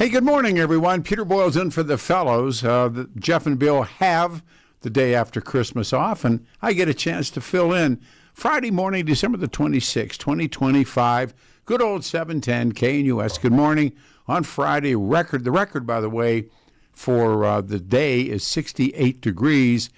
Hey, good morning, everyone. Peter Boyles in for the fellows. Jeff and Bill have the day after Christmas off, and I get a chance to fill in Friday morning, December the 26th, 2025. Good old 710 KNUS. Good morning. On Friday, the record, by the way, for the day is 68 degrees,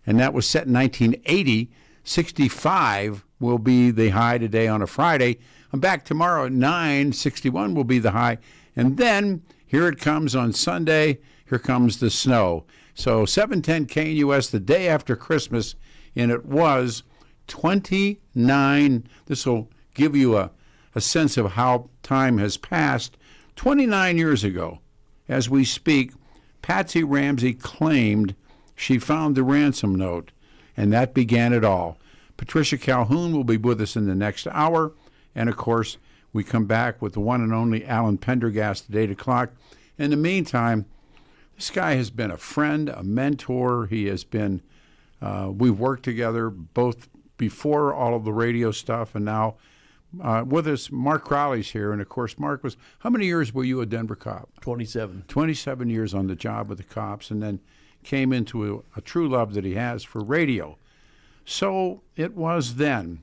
and that was set in 1980. 65 will be the high today on a Friday. I'm back tomorrow at 9. 61 will be the high. And then here it comes on Sunday. Here comes the snow. So 710 KNUS the day after Christmas, and it was 29. This will give you a sense of how time has passed. 29 years ago, as we speak, Patsy Ramsey claimed she found the ransom note, and that began it all. Patricia Calhoun will be with us in the next hour, and of course, we come back with the one and only Alan Pendergast at 8 o'clock. In the meantime, this guy has been a friend, a mentor. He has been, we've worked together both before all of the radio stuff and now with us. Mark Crowley's here. And of course, Mark was, how many years were you a Denver cop? 27. 27 years on the job with the cops, and then came into a true love that he has for radio. So it was then.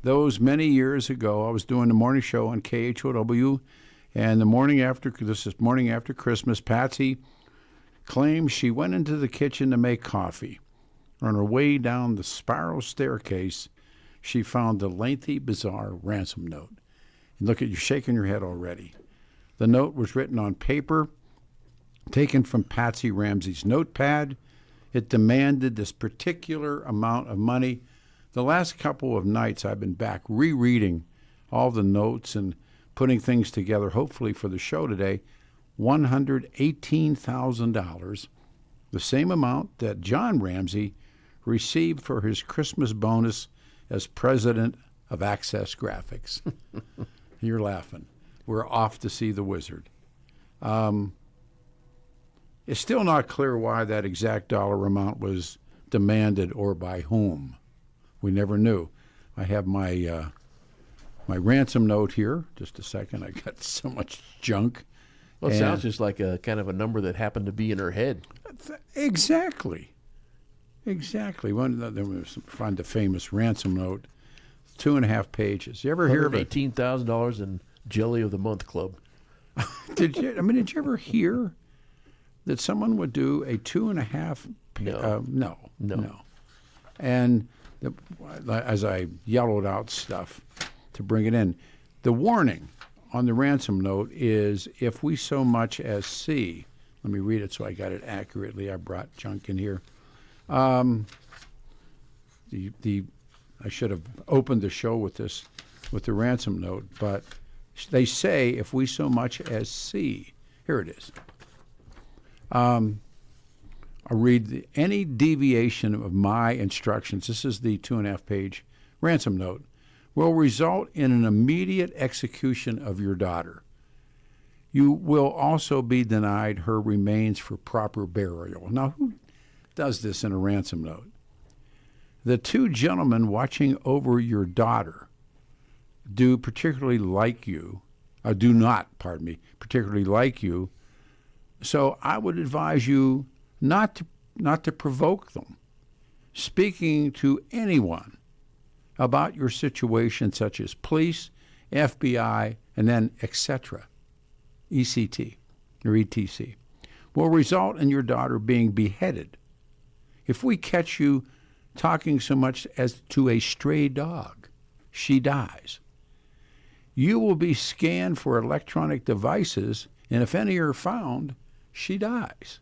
Those many years ago, I was doing the morning show on KHOW, and the morning after, this is morning after Christmas, Patsy claims she went into the kitchen to make coffee. On her way down the spiral staircase, she found a lengthy, bizarre ransom note. And look at you shaking your head already. The note was written on paper, taken from Patsy Ramsey's notepad. It demanded this particular amount of money. The last couple of nights I've been back rereading all the notes and putting things together, hopefully for the show today. $118,000, the same amount that John Ramsey received for his Christmas bonus as president of Access Graphics. You're laughing. We're off to see the wizard. It's still not clear why that exact dollar amount was demanded or by whom. We never knew. I have my my ransom note here. Just a second. I got so much junk. Well, it sounds just like a kind of a number that happened to be in her head. Exactly. Exactly. Find the famous ransom note. 2.5 pages. You ever hear of it? $18,000 in Jelly of the Month Club. Did you ever hear that someone would do a 2.5? No. And as I yellowed out stuff to bring it in, the warning on the ransom note is if we so much as see, let me read it so I got it accurately. I brought junk in here. I should have opened the show with this, with the ransom note, but they say if we so much as see, here it is. I'll read any deviation of my instructions. This is the 2.5-page ransom note. Will result in an immediate execution of your daughter. You will also be denied her remains for proper burial. Now, who does this in a ransom note? The two gentlemen watching over your daughter do not particularly like you. So I would advise you not to provoke them. Speaking to anyone about your situation, such as police, FBI, and then etc., ECT or ETC, will result in your daughter being beheaded. If we catch you talking so much as to a stray dog, she dies. You will be scanned for electronic devices, and if any are found, she dies.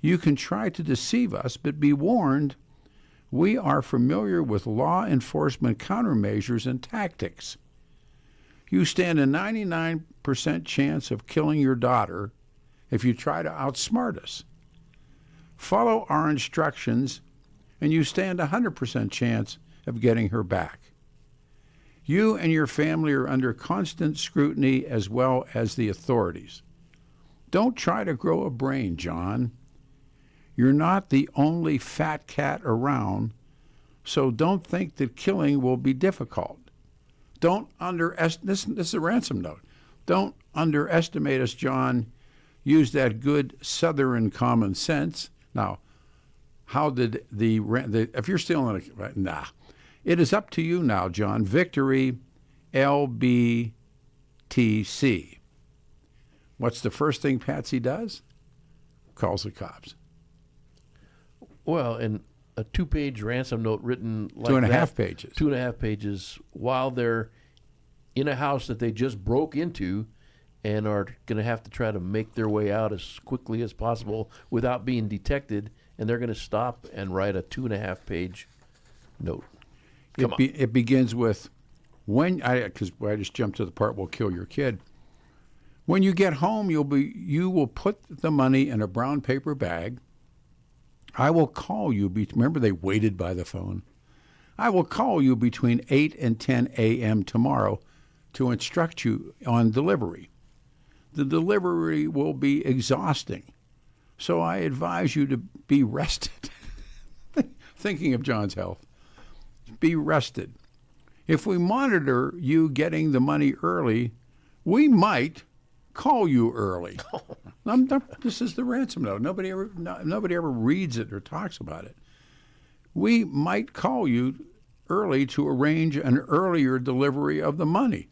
You can try to deceive us, but be warned, we are familiar with law enforcement countermeasures and tactics. You stand a 99% chance of killing your daughter if you try to outsmart us. Follow our instructions, and you stand a 100% chance of getting her back. You and your family are under constant scrutiny as well as the authorities. Don't try to grow a brain, John. You're not the only fat cat around, so don't think that killing will be difficult. Don't underestimate, this is a ransom note. Don't underestimate us, John. Use that good Southern common sense. Now, how did if you're still in a, nah. It is up to you now, John. Victory, LBTC. What's the first thing Patsy does? Calls the cops. Well, and a 2-page ransom note written like 2.5 pages. 2.5 pages while they're in a house that they just broke into and are going to have to try to make their way out as quickly as possible without being detected, and they're going to stop and write a 2.5-page note. It begins with, because I just jumped to the part, we'll kill your kid. When you get home, you will put the money in a brown paper bag. I will call you. Remember, they waited by the phone. I will call you between 8 and 10 a.m. tomorrow to instruct you on delivery. The delivery will be exhausting, so I advise you to be rested. Thinking of John's health. Be rested. If we monitor you getting the money early, we might call you early. This is the ransom note. Nobody ever reads it or talks about it. We might call you early to arrange an earlier delivery of the money,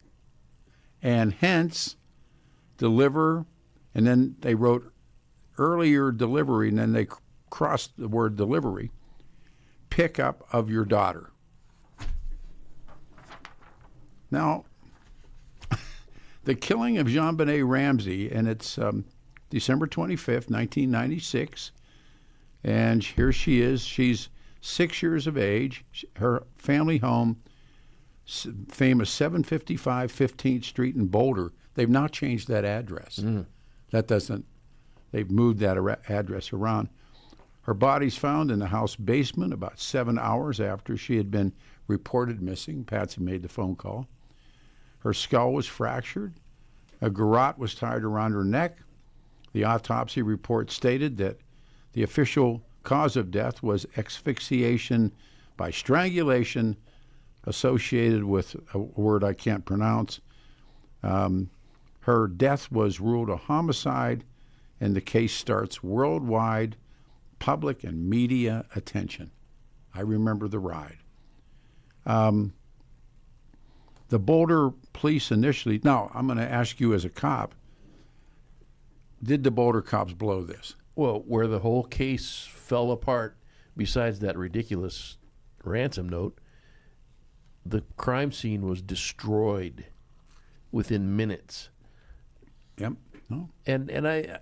and hence deliver. And then they wrote earlier delivery, and then they crossed the word delivery. Pickup of your daughter. Now, the killing of JonBenet Ramsey, and it's December 25th, 1996, and here she is. She's 6 years of age. Her family home, famous 755 15th Street in Boulder. They've now changed that address. They've moved that address around. Her body's found in the house basement about 7 hours after she had been reported missing. Patsy made the phone call. Her skull was fractured. A garrote was tied around her neck. The autopsy report stated that the official cause of death was asphyxiation by strangulation associated with a word I can't pronounce. Her death was ruled a homicide, and the case starts worldwide public and media attention. I remember the ride. The Boulder police initially, now I'm going to ask you as a cop, did the Boulder cops blow this? Well, where the whole case fell apart, besides that ridiculous ransom note, the crime scene was destroyed within minutes. Yep. No. And I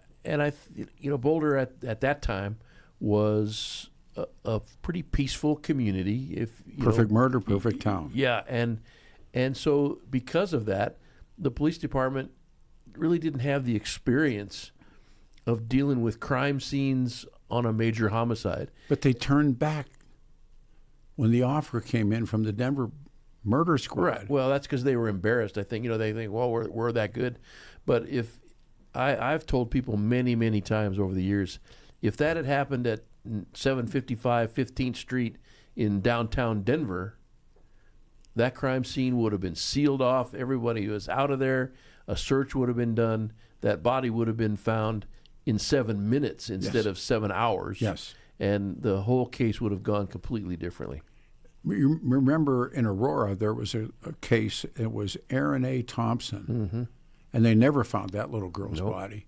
Boulder at that time was a pretty peaceful community. Perfect murder, perfect town. Yeah, and so because of that, the police department really didn't have the experience of dealing with crime scenes on a major homicide. But they turned back when the offer came in from the Denver murder squad. Right. Well, that's because they were embarrassed. I think they think, well, we're that good. But if I've told people many, many times over the years, if that had happened at 755 15th Street in downtown Denver, that crime scene would have been sealed off. Everybody was out of there. A search would have been done. That body would have been found in 7 minutes instead of 7 hours. Yes. And the whole case would have gone completely differently. You remember in Aurora, there was a case. It was Aaron A. Thompson. Mm-hmm. And they never found that little girl's Nope. body.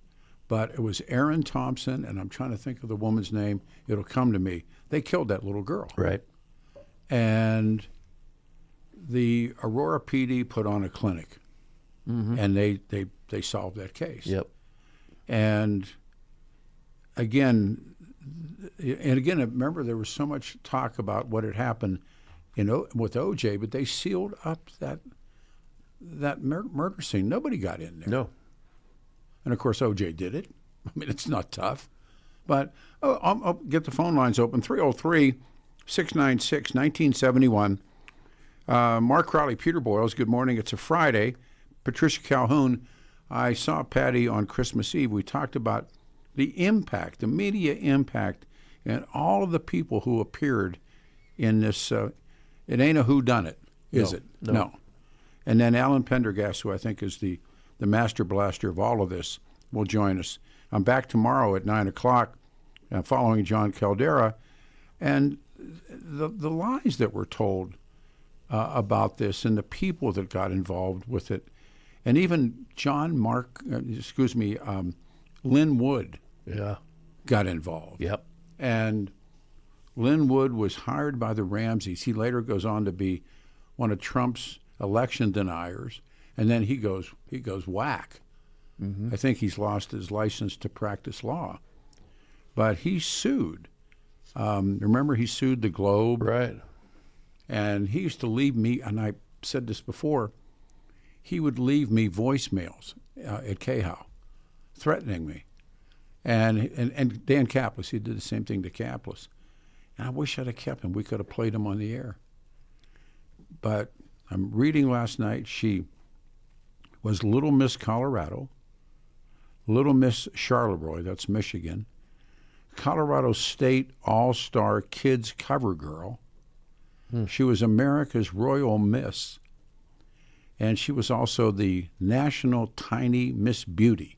But it was Aaron Thompson, and I'm trying to think of the woman's name. It'll come to me. They killed that little girl. Right. And the Aurora PD put on a clinic, and they solved that case. Yep. And again, remember there was so much talk about what had happened with O.J., but they sealed up that murder scene. Nobody got in there. No. And of course, O.J. did it. I mean, it's not tough. But I'll get the phone lines open. 303-696-1971. Mark Crowley, Peter Boyles, good morning. It's a Friday. Patricia Calhoun, I saw Patty on Christmas Eve. We talked about the impact, the media impact, and all of the people who appeared in this. It ain't a whodunit, is it? No. And then Alan Pendergast, who I think is the the master blaster of all of this, will join us. I'm back tomorrow at 9 o'clock following John Caldera. And the lies that were told about this and the people that got involved with it, and even Lynn Wood got involved. Yep. And Lynn Wood was hired by the Ramseys. He later goes on to be one of Trump's election deniers, and then he goes whack. Mm-hmm. I think he's lost his license to practice law. But he sued. Remember, he sued the Globe? Right. And he used to leave me, and I said this before, he would leave me voicemails at KHOW, threatening me. And Dan Kaplis, he did the same thing to Kaplis. And I wish I'd have kept him. We could have played him on the air. But I'm reading last night, she was Little Miss Colorado, Little Miss Charleroi, that's Michigan, Colorado State All-Star Kids Cover Girl. She was America's Royal Miss. And she was also the National Tiny Miss Beauty.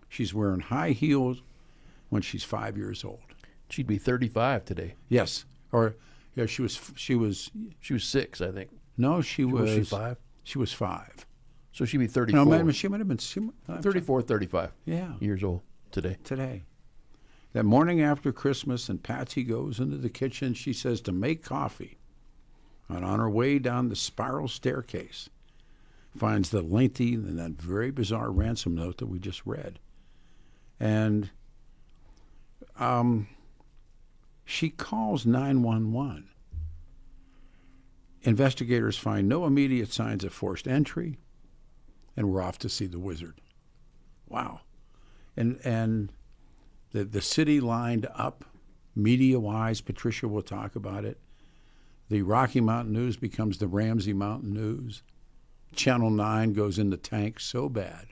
She's wearing high heels when she's 5 years old. She'd be 35 today. Yes. Or yeah, she was 6, I think. No, she was. Was she 5? She was 5. So she'd be 34. No, she might have been 34, 35 years old today. That morning after Christmas, and Patsy goes into the kitchen, she says to make coffee. And on her way down the spiral staircase, finds the lengthy and that very bizarre ransom note that we just read. And she calls 911. Investigators find no immediate signs of forced entry, and we're off to see the wizard. Wow. And the city lined up, media-wise. Patricia will talk about it. The Rocky Mountain News becomes the Ramsey Mountain News. Channel 9 goes in the tank so bad.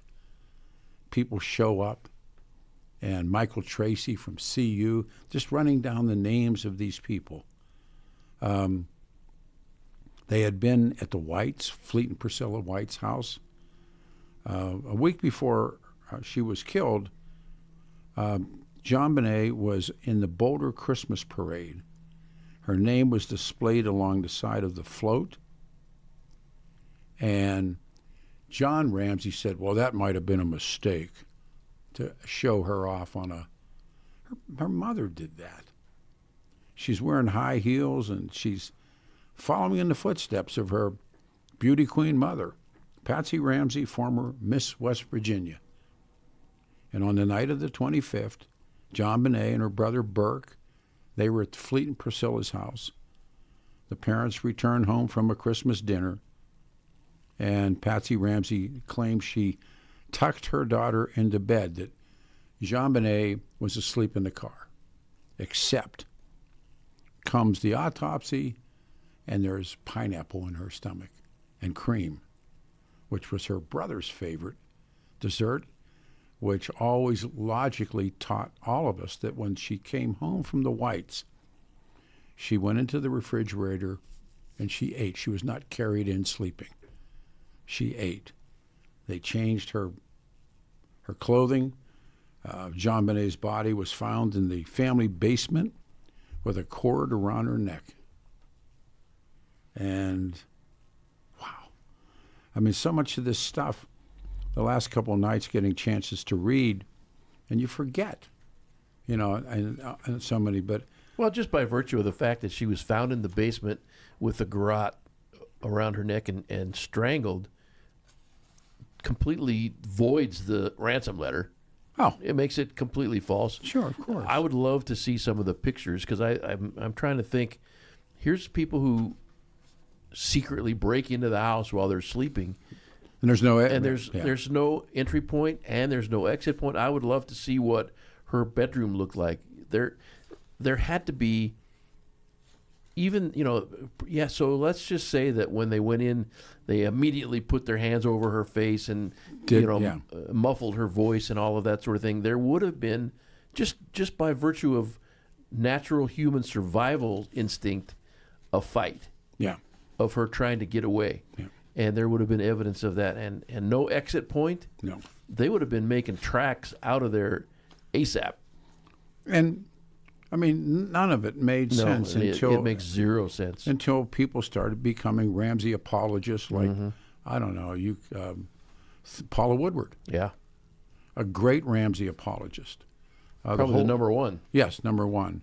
People show up. And Michael Tracy from CU, just running down the names of these people. They had been at the Whites, Fleet and Priscilla White's house. A week before she was killed, JonBenet was in the Boulder Christmas parade. Her name was displayed along the side of the float. And John Ramsey said, well, that might have been a mistake to show her off on her mother did that. She's wearing high heels and she's following in the footsteps of her beauty queen mother, Patsy Ramsey, former Miss West Virginia. And on the night of the 25th, JonBenet and her brother Burke, they were at Fleet and Priscilla's house. The parents returned home from a Christmas dinner, and Patsy Ramsey claimed she tucked her daughter into bed, that JonBenet was asleep in the car. Except comes the autopsy, and there's pineapple in her stomach and cream, which was her brother's favorite dessert, which always logically taught all of us that when she came home from the Whites, she went into the refrigerator and she ate. She was not carried in sleeping. She ate. They changed her clothing. JonBenet's body was found in the family basement with a cord around her neck. And wow. I mean, so much of this stuff, the last couple of nights getting chances to read, and you forget, and so many, but... Well, just by virtue of the fact that she was found in the basement with a garrote around her neck and strangled, completely voids the ransom letter. Oh. It makes it completely false. Sure, of course. I would love to see some of the pictures, because I'm trying to think, here's people who secretly break into the house while they're sleeping. And there's no there's no entry point and there's no exit point. I would love to see what her bedroom looked like. There had to be even, so let's just say that when they went in, they immediately put their hands over her face and muffled her voice and all of that sort of thing. There would have been, just by virtue of natural human survival instinct, a fight. Yeah. Of her trying to get away. Yeah. and there would have been evidence of that, and no exit point. No. They would have been making tracks out of there ASAP. And I mean, none of it made sense until it makes zero sense until people started becoming Ramsey apologists, like I don't know, Paula Woodward. Yeah, a great Ramsey apologist. Probably the number one. Yes, number one.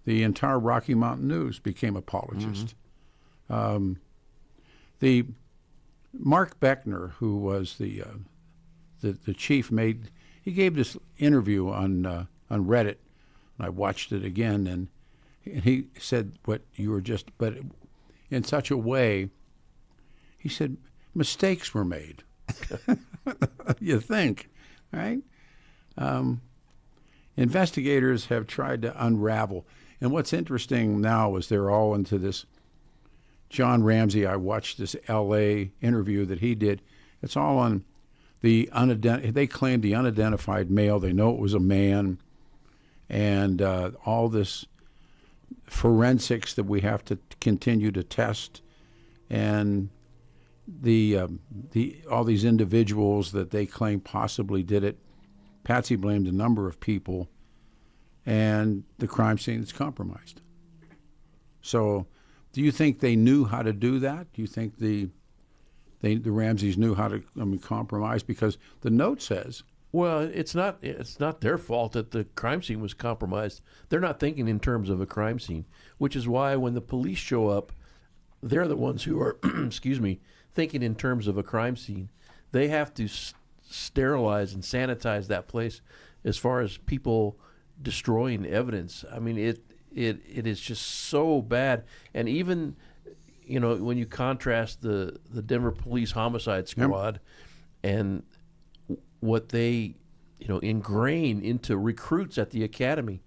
The entire Rocky Mountain News became apologist. The Mark Beckner, who was the chief, he gave this interview on Reddit, and I watched it again, and he said what you were just, but in such a way, he said mistakes were made. You think, right? Investigators have tried to unravel. And what's interesting now is they're all into this. John Ramsey, I watched this L.A. interview that he did. It's all on they claimed the unidentified male. They know it was a man. And all this forensics that we have to continue to test. And all these individuals that they claim possibly did it. Patsy blamed a number of people, and the crime scene is compromised. So, do you think they knew how to do that? Do you think the Ramseys knew how to compromise? Because the note says, well, it's not their fault that the crime scene was compromised. They're not thinking in terms of a crime scene, which is why when the police show up, they're the ones who are, excuse me, thinking in terms of a crime scene. They have to sterilize and sanitize that place as far as people destroying evidence. I mean, it is just so bad. And even, when you contrast the Denver Police Homicide Squad and what they, ingrain into recruits at the academy,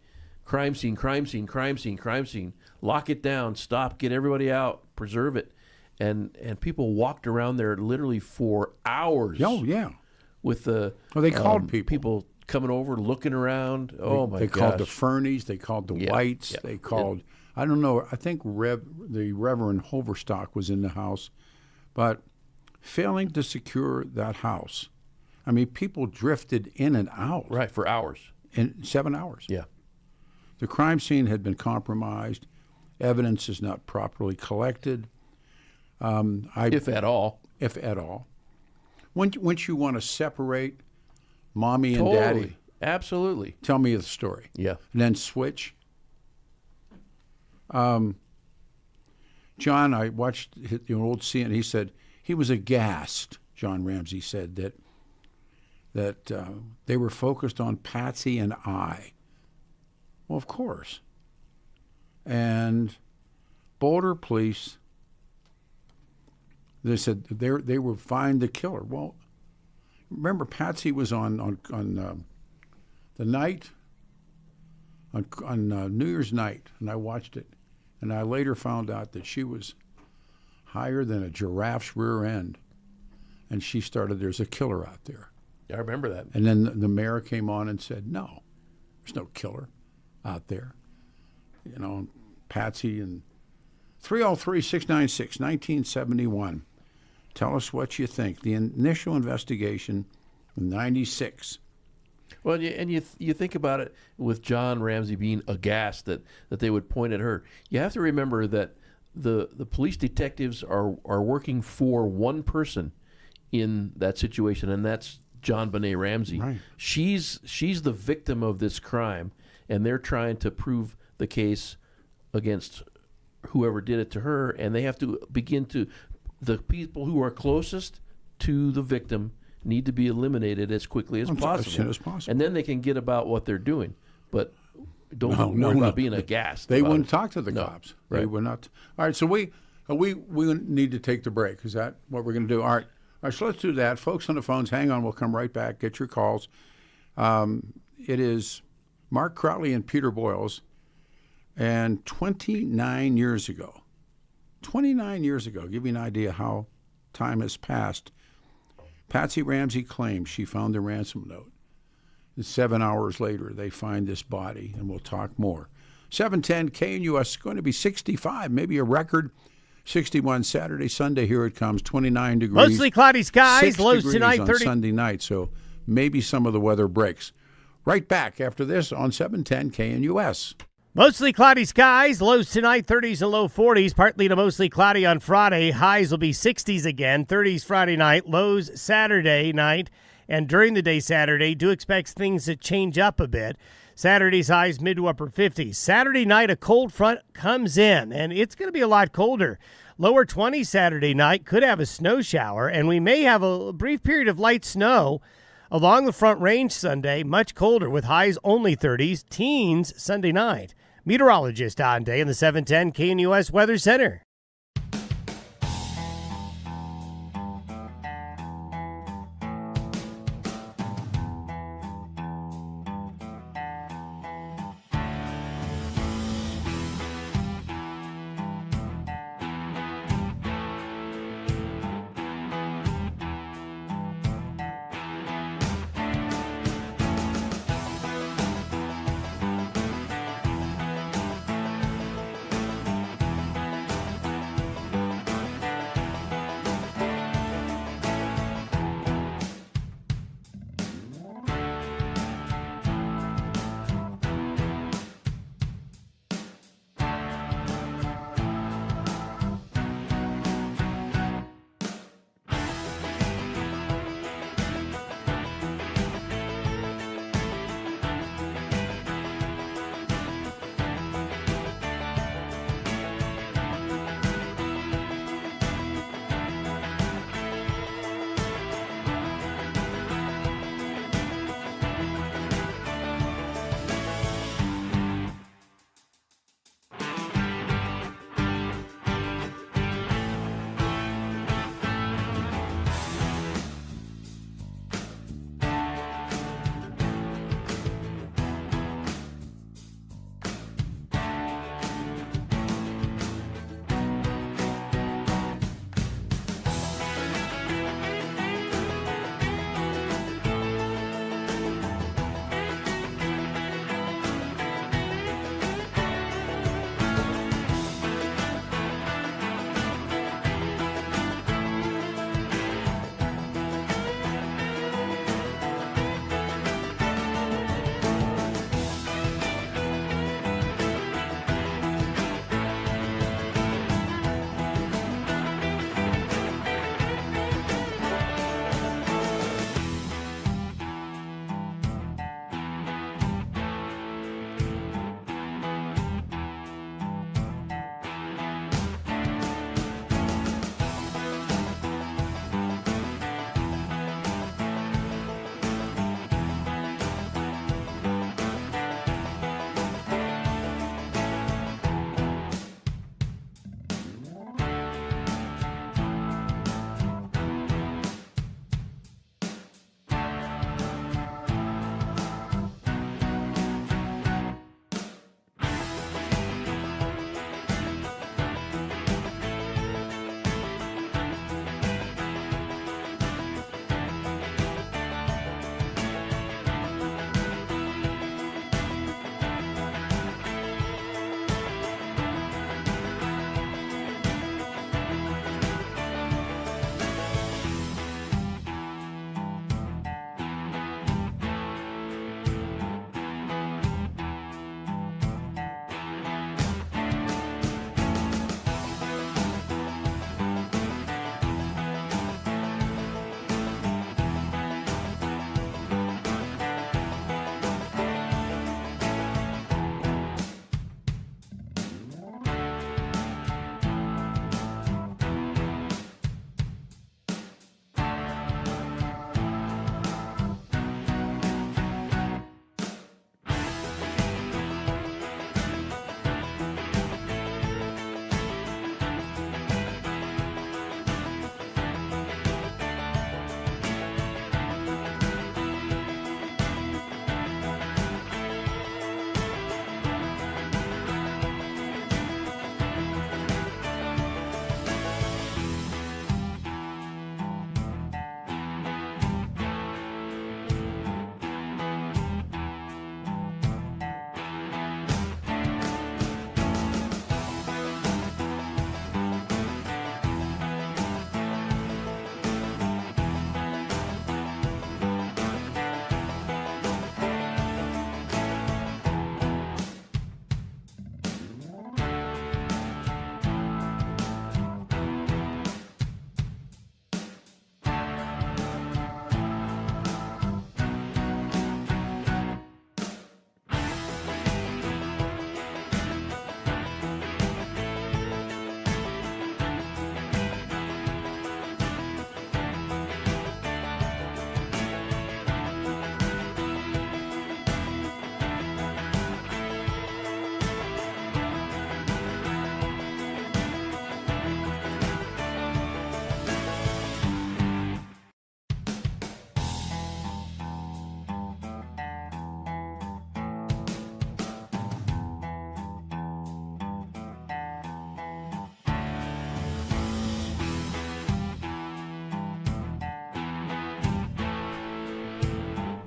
crime scene, crime scene, crime scene, crime scene, lock it down, stop, get everybody out, preserve it. And people walked around there literally for hours. Oh, yeah. With the they called people coming over, looking around. Oh my! They called the Fernies. They called the Whites. They called. I don't know. I think the Reverend Hoverstock was in the house, but failing to secure that house. I mean, people drifted in and out. Right, for hours. In 7 hours. Yeah. The crime scene had been compromised. Evidence is not properly collected. If at all. If at all. Once you want to separate mommy and Totally. daddy. Absolutely. Tell me the story. Yeah. And then switch. John, I watched the old CNN. He said he was aghast. John Ramsey said that they were focused on Patsy and I. Well, of course. And Boulder police, they said they would find the killer. Well, remember Patsy was on the night on New Year's night, and I watched it, and I later found out that she was higher than a giraffe's rear end, and she started. There's a killer out there. I remember that. And then the mayor came on and said, "No, there's no killer out there." Patsy and 303-696-1971. Tell us what you think. The initial investigation in '96. Well, and you think about it with John Ramsey being aghast that they would point at her. You have to remember that the police detectives are working for one person in that situation, and that's JonBenet Ramsey. Right. She's the victim of this crime, and they're trying to prove the case against whoever did it to her, and they have to begin to the people who are closest to the victim need to be eliminated as quickly as possible. As soon as possible. And then they can get about what they're doing. But don't worry about being aghast. They about wouldn't it. talk to the No, cops. right. They would not. All right, so we need to take the break. Is that what we're going to do? All right, so let's do that. Folks on the phones, hang on. We'll come right back. Get your calls. It is Mark Crowley and Peter Boyles. And 29 years ago, give you an idea how time has passed, Patsy Ramsey claims she found the ransom note. And 7 hours later, they find this body, and we'll talk more. 710 KNUS is going to be 65, maybe a record. 61 Saturday, Sunday, here it comes, 29 degrees. Mostly cloudy skies, 6 lows degrees tonight, on 30. Sunday night, so maybe some of the weather breaks. Right back after this on 710 KNUS. Mostly cloudy skies, lows tonight, 30s and low 40s, partly to mostly cloudy on Friday. Highs will be 60s again, 30s Friday night, lows Saturday night, and during the day Saturday, do expect things to change up a bit. Saturday's highs mid to upper 50s. Saturday night, a cold front comes in, and it's going to be a lot colder. Lower 20s Saturday night, could have a snow shower, and we may have a brief period of light snow along the Front Range Sunday, much colder with highs only 30s, teens Sunday night. Meteorologist Don Day in the 710 KNUS Weather Center.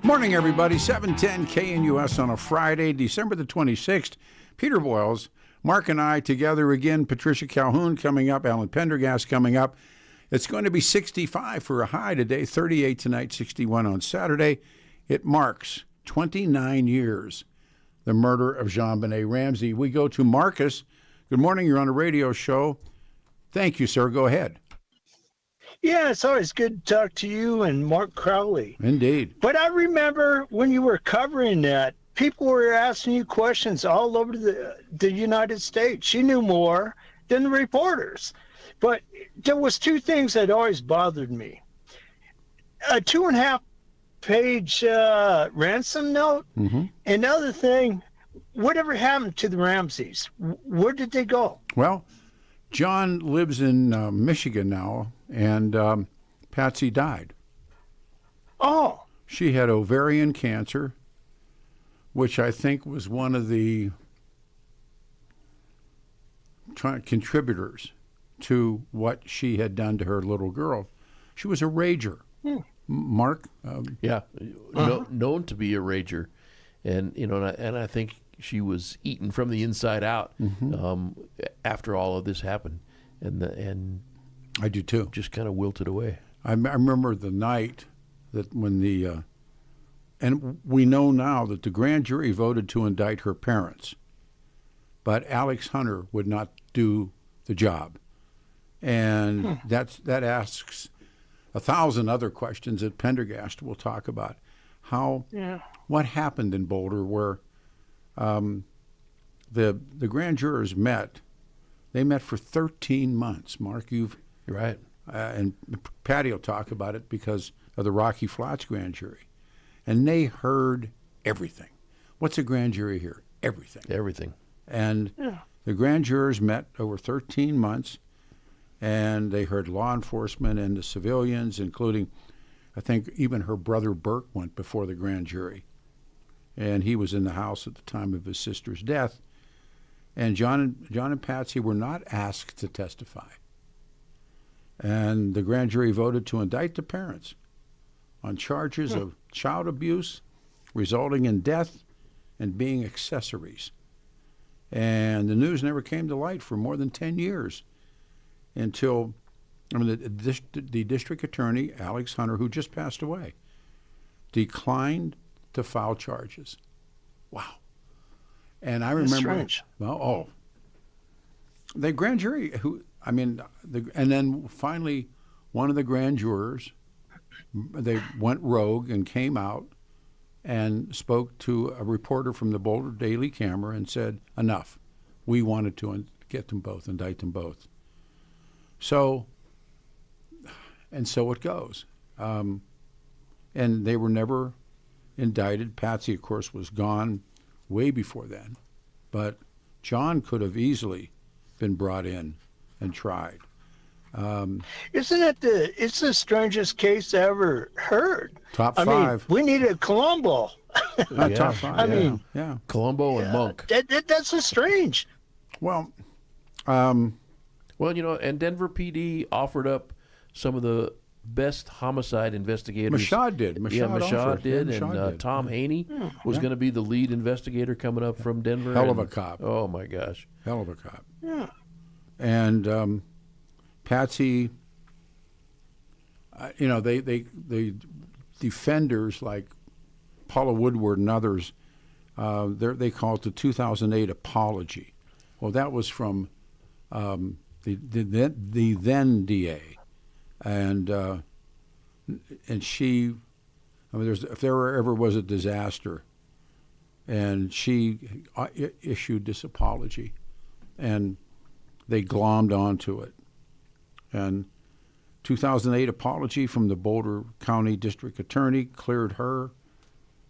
Morning, everybody. 710 KNUS on a Friday, December the 26th. Peter Boyles, Mark and I together again. Patricia Calhoun coming up. Alan Pendergast coming up. It's going to be 65 for a high today, 38 tonight, 61 on Saturday. It marks 29 years, the murder of JonBenet Ramsey. We go to Marcus. Good morning. You're on a radio show. Thank you, sir. Go ahead. Yeah, it's always good to talk to you and Mark Crowley. Indeed. But I remember when you were covering that, people were asking you questions all over the United States. You knew more than the reporters. But there was two things that always bothered me. A 2.5-page ransom note. Mm-hmm. Another thing, whatever happened to the Ramseys? Where did they go? Well, John lives in Michigan now, and Patsy died. Oh. She had ovarian cancer, which I think was one of the contributors to what she had done to her little girl. She was a rager. Mark? Known to be a rager. And, and I think she was eaten from the inside out after all of this happened. And I do too. Just kind of wilted away. I remember the night that when and we know now that the grand jury voted to indict her parents, but Alex Hunter would not do the job. And that asks 1,000 other questions that Pendergast will talk about. What happened in Boulder where the grand jurors met. They met for 13 months. Mark, you're right. And Patty will talk about it because of the Rocky Flats grand jury. And they heard everything. What's a grand jury here? Everything. Everything. And the grand jurors met over 13 months, and they heard law enforcement and the civilians, including, I think, even her brother Burke went before the grand jury. And he was in the house at the time of his sister's death. And John and Patsy were not asked to testify. And the grand jury voted to indict the parents on charges of child abuse resulting in death and being accessories. And the news never came to light for more than 10 years until the district attorney, Alex Hunter, who just passed away, declined to file charges. Wow. And I remember, the grand jury, and then finally one of the grand jurors, they went rogue and came out and spoke to a reporter from the Boulder Daily Camera and said, enough. We wanted to get them both, indict them both. So it goes. And they were never indicted. Patsy, of course, was gone way before then. But John could have easily been brought in and tried. Isn't it it's the strangest case I ever heard? Top 5. I mean, we needed Colombo. Top 5. Colombo and Monk. That's so strange. Well, and Denver PD offered up some of the best homicide investigators. Mashad did. Mashad did, and Tom Haney was going to be the lead investigator coming up from Denver. Hell of a cop. Oh my gosh. Hell of a cop. Yeah. And Patsy, they defenders like Paula Woodward and others, they call it the 2008 apology. Well, that was from the then DA, and she, if there ever was a disaster, and she issued this apology, and they glommed onto it. And 2008 apology from the Boulder County District Attorney cleared her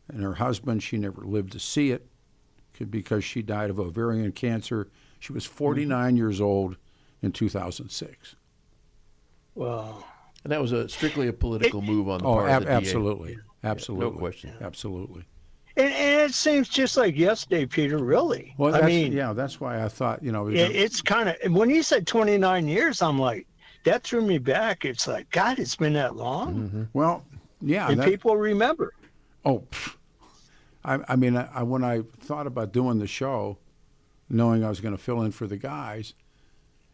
and her husband. She never lived to see it because she died of ovarian cancer. She was 49 years old in 2006. Wow. And that was strictly a political move on the part of the DA. Absolutely. Absolutely. No question. Absolutely. And it seems just like yesterday, Peter, really. Well, that's why I thought, it's kind of, when you said 29 years, I'm like, that threw me back. It's like, God, it's been that long? Mm-hmm. Well, yeah. And people remember. Oh, I mean, when I thought about doing the show, knowing I was going to fill in for the guys,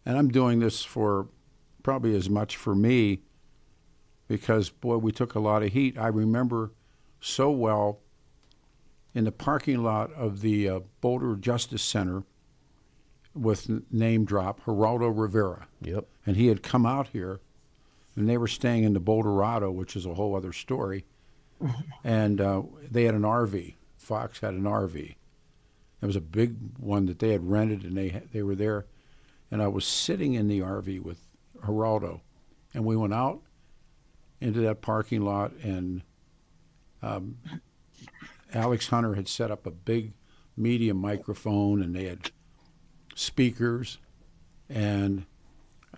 and I'm doing this for probably as much for me because, boy, we took a lot of heat. I remember so well in the parking lot of the Boulder Justice Center with name drop, Geraldo Rivera. Yep. And he had come out here, and they were staying in the Boulderado, which is a whole other story. And they had an RV. Fox had an RV. It was a big one that they had rented, and they were there. And I was sitting in the RV with Geraldo, and we went out into that parking lot, and Alex Hunter had set up a big medium microphone, and they had speakers, and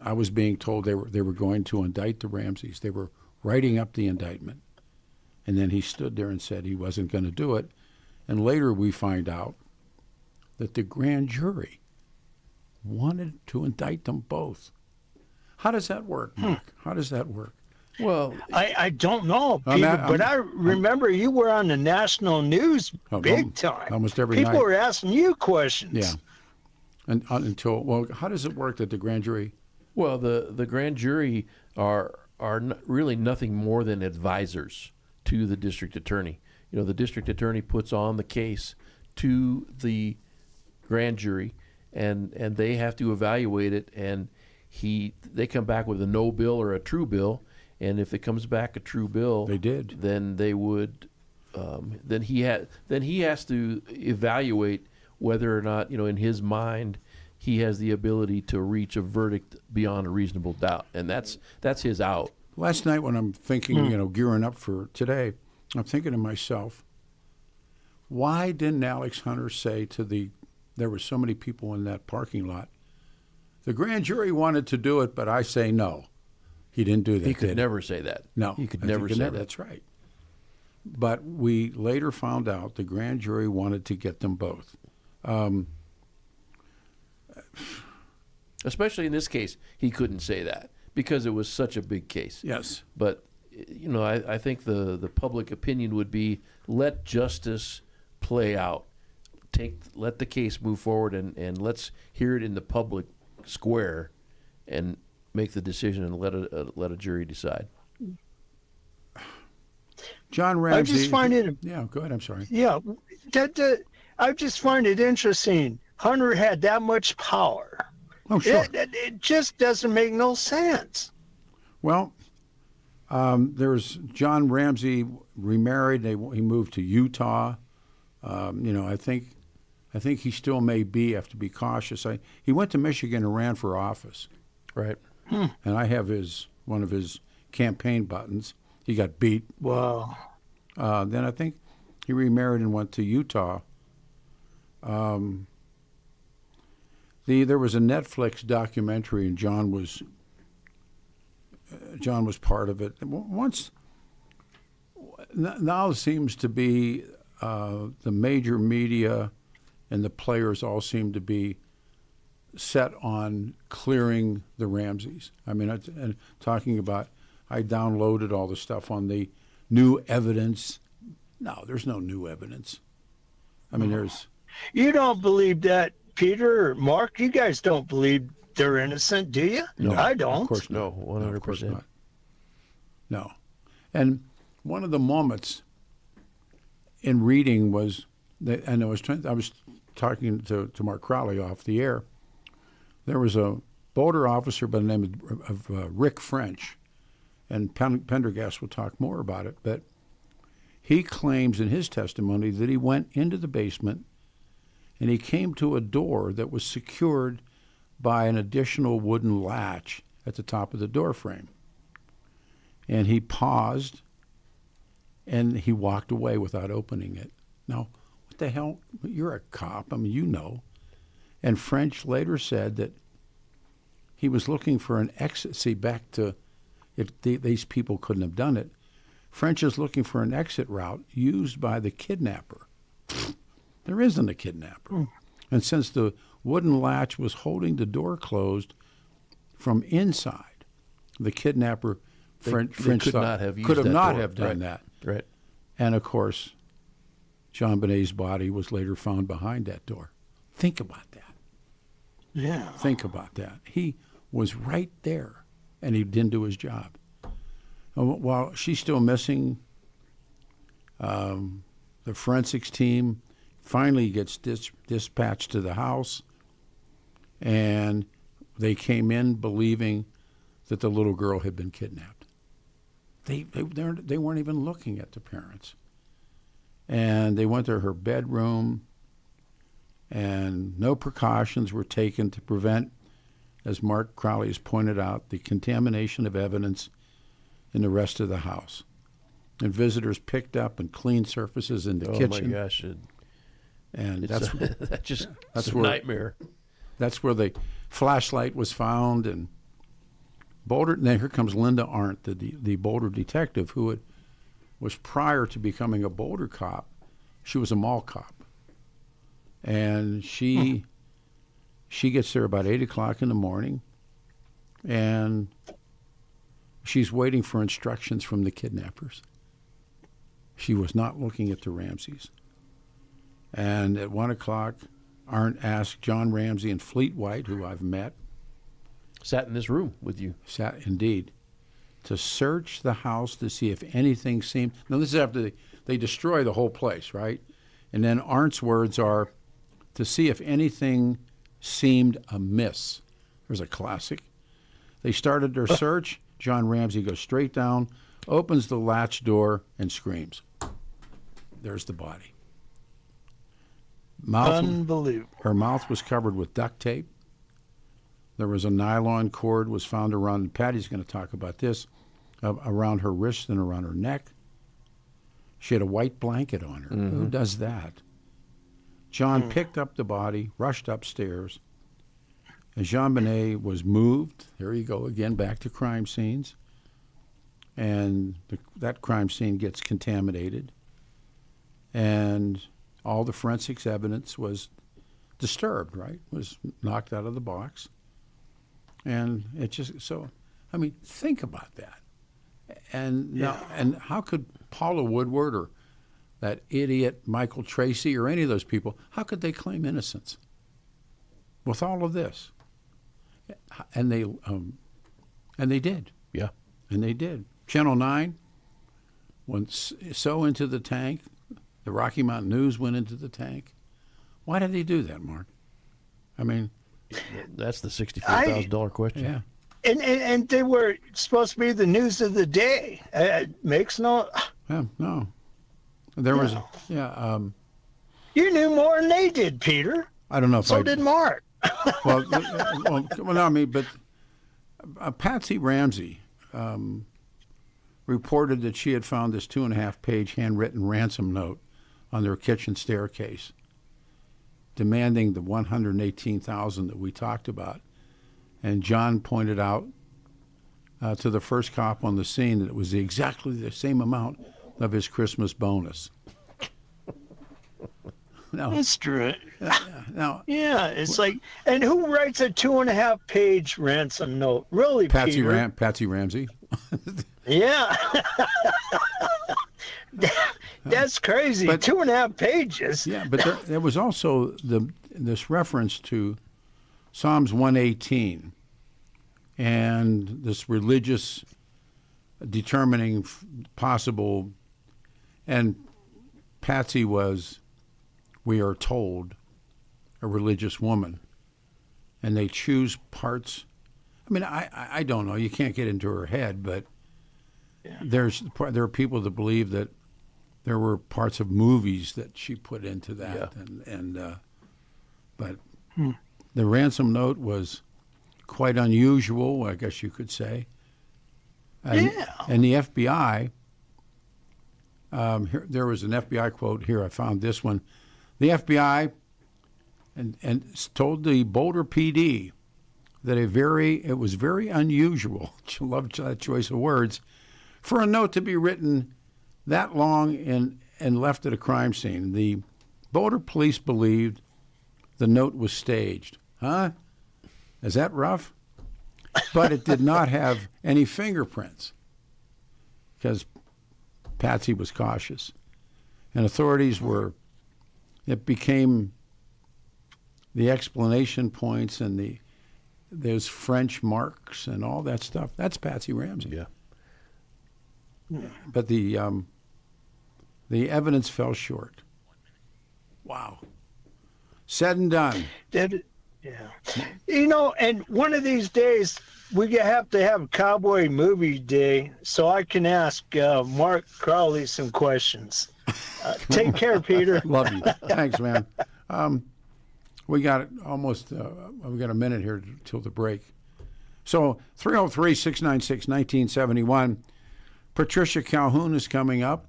I was being told they were going to indict the Ramseys. They were writing up the indictment. And then he stood there and said he wasn't going to do it. And later we find out that the grand jury wanted to indict them both. How does that work, Mark? How does that work? Well, I don't know, Peter, but I remember you were on the national news big time. Almost every night. People were asking you questions. Yeah. And how does it work that the grand jury? Well, the grand jury are really nothing more than advisors to the district attorney. You know, the district attorney puts on the case to the grand jury, and they have to evaluate it, and they come back with a no bill or a true bill, and if it comes back a true bill, they did. Then they would, then he has to evaluate whether or not, you know, in his mind, he has the ability to reach a verdict beyond a reasonable doubt, and that's his out. Last night when I'm thinking, gearing up for today, I'm thinking to myself, why didn't Alex Hunter say there were so many people in that parking lot, the grand jury wanted to do it, but I say no. He didn't do that. He could never say that. No. He could never say that. That's right. But we later found out the grand jury wanted to get them both. Especially in this case, he couldn't say that because it was such a big case. Yes. But, you know, I think the public opinion would be let justice play out. Let the case move forward and let's hear it in the public square and make the decision and let a jury decide. John Ramsey. I just find it. Yeah, go ahead. I'm sorry. Yeah, I just find it interesting. Hunter had that much power. Oh, sure. It just doesn't make no sense. Well, there's John Ramsey remarried. He moved to Utah. I think he still may be. Have to be cautious. He went to Michigan and ran for office. Right. And I have one of his campaign buttons. He got beat. Wow. Then I think he remarried and went to Utah. There was a Netflix documentary, and John was part of it. Now seems to be the major media and the players all seem to be set on clearing the Ramseys. I mean, and talking about, I downloaded all the stuff on the new evidence. No, there's no new evidence. I mean, there's. You don't believe that, Peter or Mark? You guys don't believe they're innocent, do you? No, I don't. Of course not. No, 100%. Of course not. No. And one of the moments in reading was that, and I was talking to Mark Crowley off the air. There was a Boulder officer by the name of Rick French, and Pendergast will talk more about it, but he claims in his testimony that he went into the basement and he came to a door that was secured by an additional wooden latch at the top of the door frame. And he paused and he walked away without opening it. Now, what the hell? You're a cop. I mean, you know. And French later said that he was looking for an exit. See, back to if these people couldn't have done it. French is looking for an exit route used by the kidnapper. There isn't a kidnapper. And since the wooden latch was holding the door closed from inside, the kidnapper, French could thought, not have used could have that not door. have done Right. that. Right. And, of course, JonBenet's body was later found behind that door. Think about that. Yeah. Think about that. He was right there, and he didn't do his job. While she's still missing, the forensics team finally gets dispatched to the house, and they came in believing that the little girl had been kidnapped. They weren't even looking at the parents. And they went to her bedroom, and no precautions were taken to prevent, as Mark Crowley has pointed out, the contamination of evidence in the rest of the house. And visitors picked up and cleaned surfaces in the kitchen. Oh my gosh! And That's a nightmare. That's where the flashlight was found. And Boulder. And then here comes Linda Arndt, the Boulder detective, who was prior to becoming a Boulder cop. She was a mall cop, and she gets there about 8:00 in the morning, and she's waiting for instructions from the kidnappers. She was not looking at the Ramseys. And at 1:00, Arndt asked John Ramsey and Fleet White, who I've met, Sat in this room with you. sat indeed, to search the house to see if anything seemed. Now, this is after they destroy the whole place, right? And then Arndt's words are to see if anything seemed amiss. There's a classic. They started their search. John Ramsey goes straight down, opens the latch door, and screams. There's the body. Unbelievable. Her mouth was covered with duct tape. There was a nylon cord was found around, Patty's going to talk about this, around her wrist and around her neck. She had a white blanket on her. Who does that? John picked up the body, rushed upstairs, and JonBenet was moved. There you go again, back to crime scenes. And that crime scene gets contaminated. And all the forensics evidence was disturbed, right? Was knocked out of the box. And it just, so, I mean, think about that. And now, and how could Paula Woodward or that idiot Michael Tracy or any of those people, how could they claim innocence with all of this? And they did. Yeah. And they did. Channel 9 went so into the tank. The Rocky Mountain News went into the tank. Why did they do that, Mark? I mean, that's the $64,000 question. Yeah. And they were supposed to be the news of the day. It makes no. Yeah, no. There was, You knew more than they did, Peter. I don't know if So did Mark. well, no, I mean, but Patsy Ramsey reported that she had found this 2.5-page handwritten ransom note on their kitchen staircase, demanding the $118,000 that we talked about. And John pointed out to the first cop on the scene that it was exactly the same amount of his Christmas bonus. No, That's true. now, Yeah, it's like, and who writes a 2.5-page ransom note? Really, Peter? Patsy Ramsey. Yeah. That's crazy. But- 2.5 pages. Yeah, but there was also this reference to Psalms 118 and this religious determining possible, and Patsy was, we are told, a religious woman, and they choose parts. I mean, I don't know. You can't get into her head, but there are people that believe that there were parts of movies that she put into that, but the ransom note was quite unusual, I guess you could say. And the FBI, there was an FBI quote here. I found this one. The FBI and told the Boulder PD that it was very unusual. I love that choice of words, for a note to be written that long and left at a crime scene. The Boulder police believed the note was staged. Huh? Is that rough? But it did not have any fingerprints because Patsy was cautious. And authorities it became the explanation points and there's French marks and all that stuff. That's Patsy Ramsey. Yeah. But the evidence fell short. Wow. Said and done. Yeah. And one of these days we have to have Cowboy Movie Day so I can ask Mark Crowley some questions. Take care, Peter. Love you. Thanks, man. We got almost, we got a minute here till the break. So 303-696-1971. Patricia Calhoun is coming up,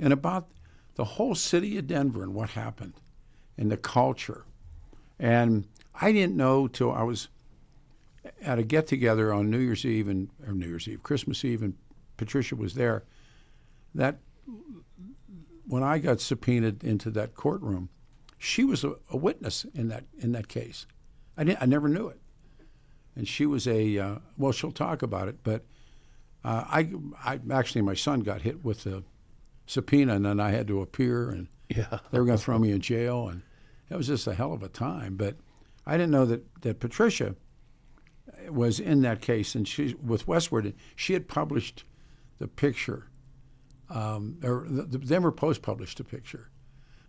and about the whole city of Denver and what happened and the culture. And I didn't know till I was at a get-together on Christmas Eve, and Patricia was there, that when I got subpoenaed into that courtroom, she was a witness in that case. I never knew it, and she was she'll talk about it. But I actually, my son got hit with a subpoena, and then I had to appear, and they were going to throw me in jail, and it was just a hell of a time. But I didn't know that Patricia was in that case, and she with Westward. She had published the picture, or the Denver Post published a picture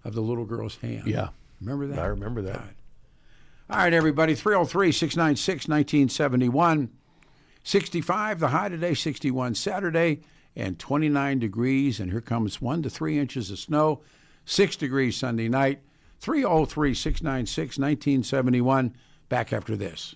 of the little girl's hand. Yeah. Remember that? I remember that. God. All right, everybody, 303-696-1971. 65, the high today, 61 Saturday, and 29 degrees, and here comes 1 to 3 inches of snow, 6 degrees Sunday night. 303-696-1971. Back after this.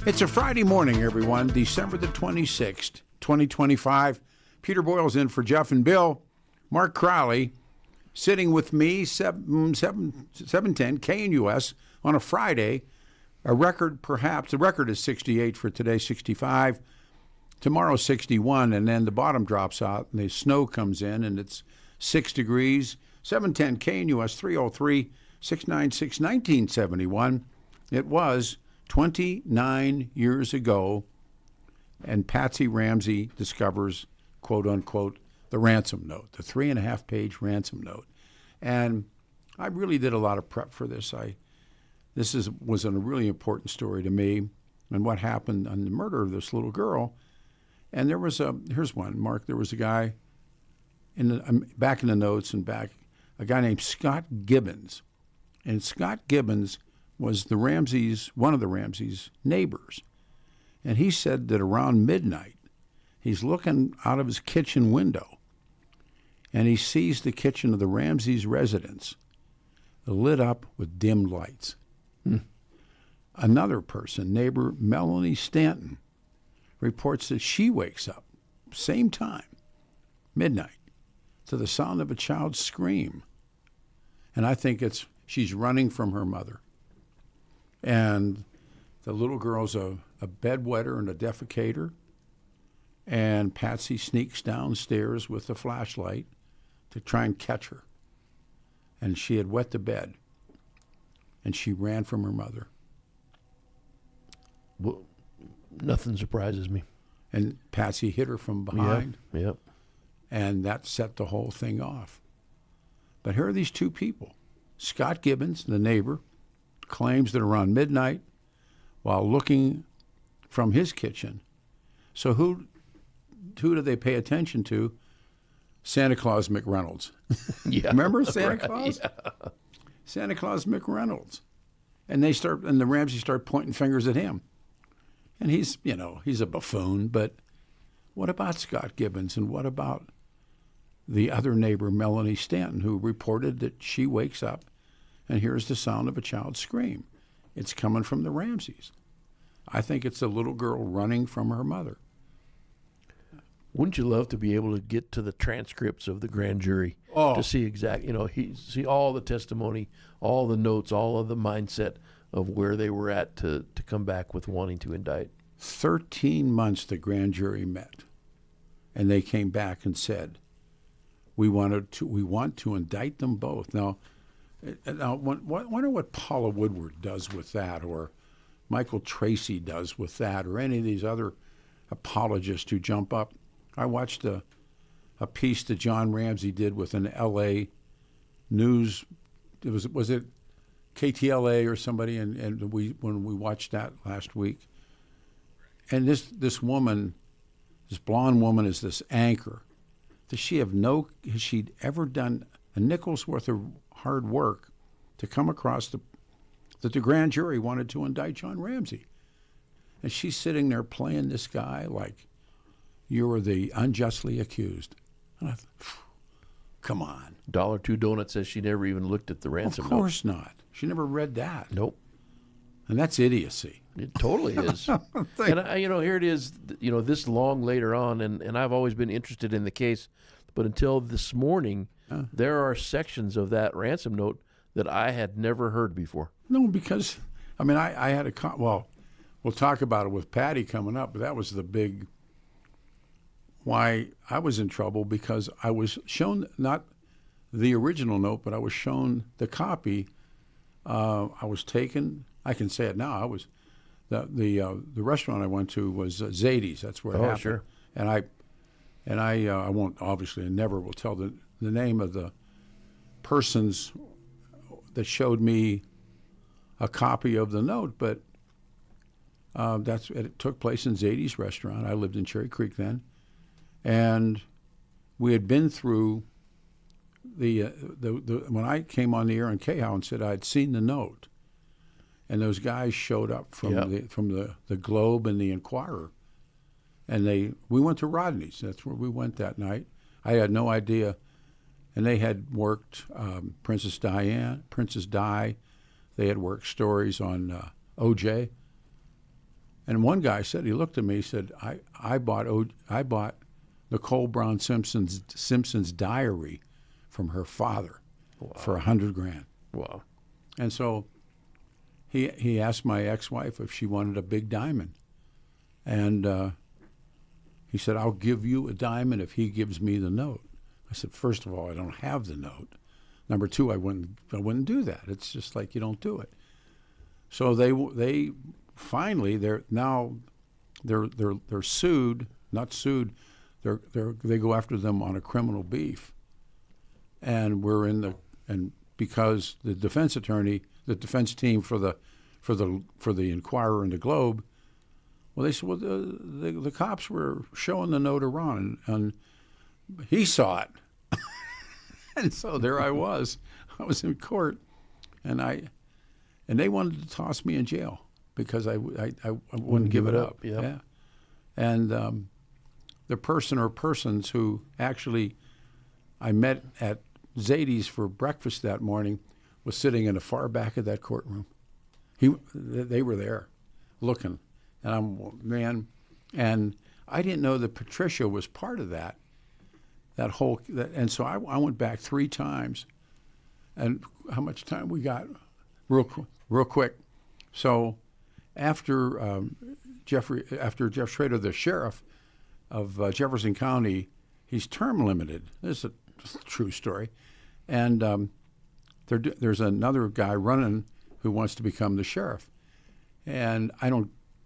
It's a Friday morning, everyone, December the 26th, 2025. Peter Boyles in for Jeff and Bill. Mark Crowley sitting with me, 710 KNUS on a Friday. A record, perhaps, the record is 68 for today, 65. Tomorrow, 61, and then the bottom drops out and the snow comes in and it's 6 degrees. 710 KNUS 303-696-1971. It was 29 years ago, and Patsy Ramsey discovers, quote unquote, the ransom note, the 3.5-page ransom note. And I really did a lot of prep for this. Was a really important story to me, and what happened on the murder of this little girl. And here's one, Mark. There was a guy back in the notes a guy named Scott Gibbons, and Scott Gibbons was one of the Ramseys' neighbors. And he said that around midnight, he's looking out of his kitchen window, and he sees the kitchen of the Ramseys' residence lit up with dim lights. Another person, neighbor Melanie Stanton, reports that she wakes up, same time, midnight, to the sound of a child's scream. And I think she's running from her mother. And the little girl's a bedwetter and a defecator. And Patsy sneaks downstairs with the flashlight to try and catch her. And she had wet the bed. And she ran from her mother. Well, nothing surprises me. And Patsy hit her from behind. Yep. And that set the whole thing off. But here are these two people. Scott Gibbons, the neighbor, claims that around midnight, while looking from his kitchen. So who do they pay attention to? Santa Claus McReynolds. Yeah. Remember Santa right, Claus? Yeah. Santa Claus McReynolds. And the Ramseys start pointing fingers at him. And he's a buffoon, but what about Scott Gibbons, and what about the other neighbor, Melanie Stanton, who reported that she wakes up and hears the sound of a child's scream? It's coming from the Ramseys. I think it's a little girl running from her mother. Wouldn't you love to be able to get to the transcripts of the grand jury to see see all the testimony, all the notes, all of the mindset of where they were at to come back with wanting to indict? 13 months the grand jury met, and they came back and said, we want to indict them both. Now, wonder what Paula Woodward does with that, or Michael Tracy does with that, or any of these other apologists who jump up. I watched a piece that John Ramsey did with an L.A. news. Was it KTLA or somebody? And when we watched that last week, and this blonde woman is this anchor. Has she ever done a nickel's worth of hard work to come across that the grand jury wanted to indict John Ramsey? And she's sitting there playing this guy like you were the unjustly accused. And I thought, come on. $2 Donut says she never even looked at the ransom note. note. Of course not. She never read that. Nope. And that's idiocy. It totally is. And here it is, this long later on, and I've always been interested in the case, but until this morning, there are sections of that ransom note that I had never heard before. No, because, I had we'll talk about it with Patty coming up, but that was the big why I was in trouble, because I was shown not the original note, but I was shown the copy. I was taken. I can say it now. I was the restaurant I went to was Zadie's. That's where it happened. Sure. And I won't, obviously, and never will tell the name of the persons that showed me a copy of the note, but it took place in Zadie's restaurant. I lived in Cherry Creek then, and we had been through the when I came on the air on KHOW and said I'd seen the note, and those guys showed up from the Globe and the Inquirer, and we went to Rodney's. That's where we went that night. I had no idea, and they had worked Princess Di. They had worked stories on O.J. And one guy said, he looked at me, he said, I bought Nicole Brown Simpson's diary from her father for $100,000. Wow. And so he asked my ex-wife if she wanted a big diamond. And he said, I'll give you a diamond if he gives me the note. I said, first of all, I don't have the note. Number two, I wouldn't do that. It's just like you don't do it. So they finally they're sued, not sued. They go after them on a criminal beef, and because the defense attorney, the defense team for the Inquirer and the Globe, well, they said, well, the cops were showing the note to Ron, and he saw it, and so there I was in court, and they wanted to toss me in jail because I wouldn't give it up. Yep. Yeah, and the person or persons who actually I met at Zadie's for breakfast that morning was sitting in the far back of that courtroom. They were there, looking, and I didn't know that Patricia was part of that whole, and so I went back 3 times. And how much time we got? Real quick. So after Jeff Schrader, the sheriff of Jefferson County, he's term limited. This is a true story. And there's another guy running who wants to become the sheriff. And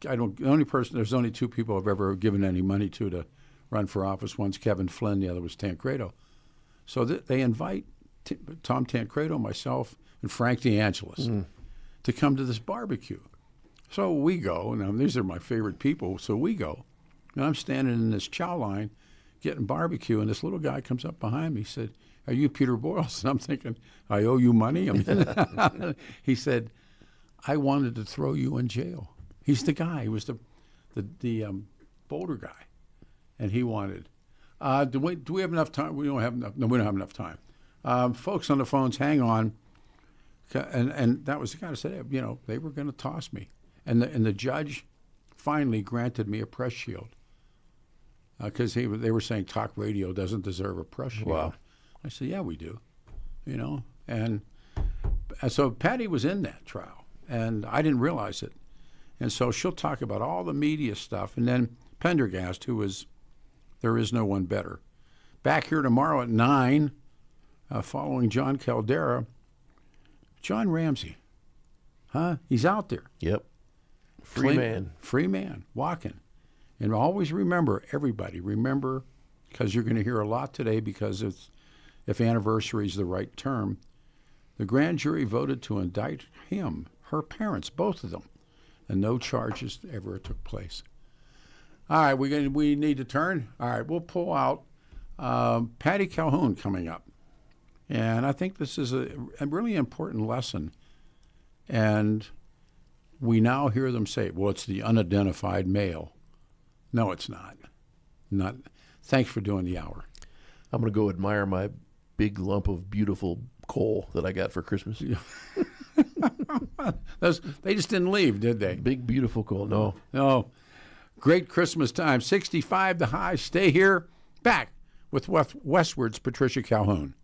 there's only 2 people I've ever given any money to run for office. One's Kevin Flynn, the other was Tancredo. So they invite Tom Tancredo, myself, and Frank DeAngelis to come to this barbecue. So we go, and these are my favorite people, so we go. And I'm standing in this chow line getting barbecue, and this little guy comes up behind me. He said, "Are you Peter Boyles?" And I'm thinking, I owe you money? I mean, he said, "I wanted to throw you in jail." He's the guy. He was the Boulder guy. And he wanted, do we have enough time? We don't have enough. No, we don't have enough time. Folks on the phones, hang on. And that was the guy who said, they were going to toss me. And the judge finally granted me a press shield because they were saying talk radio doesn't deserve a press shield. Wow. I said, yeah, we do. And so Patty was in that trial, and I didn't realize it. And so she'll talk about all the media stuff. And then Pendergast, who was, there is no one better. Back here tomorrow at 9, following John Caldera, John Ramsey. He's out there. Yep. Free man, walking. And always remember, everybody, because you're going to hear a lot today because if anniversary is the right term, the grand jury voted to indict him, her parents, both of them, and no charges ever took place. All right, we need to turn. All right, we'll pull out Patty Calhoun coming up. And I think this is a really important lesson. And we now hear them say, well, it's the unidentified male. No, it's not. Thanks for doing the hour. I'm going to go admire my big lump of beautiful coal that I got for Christmas. They just didn't leave, did they? Big, beautiful coal. No. Great Christmas time. 65 the high. Stay here. Back with Westward's Patricia Calhoun.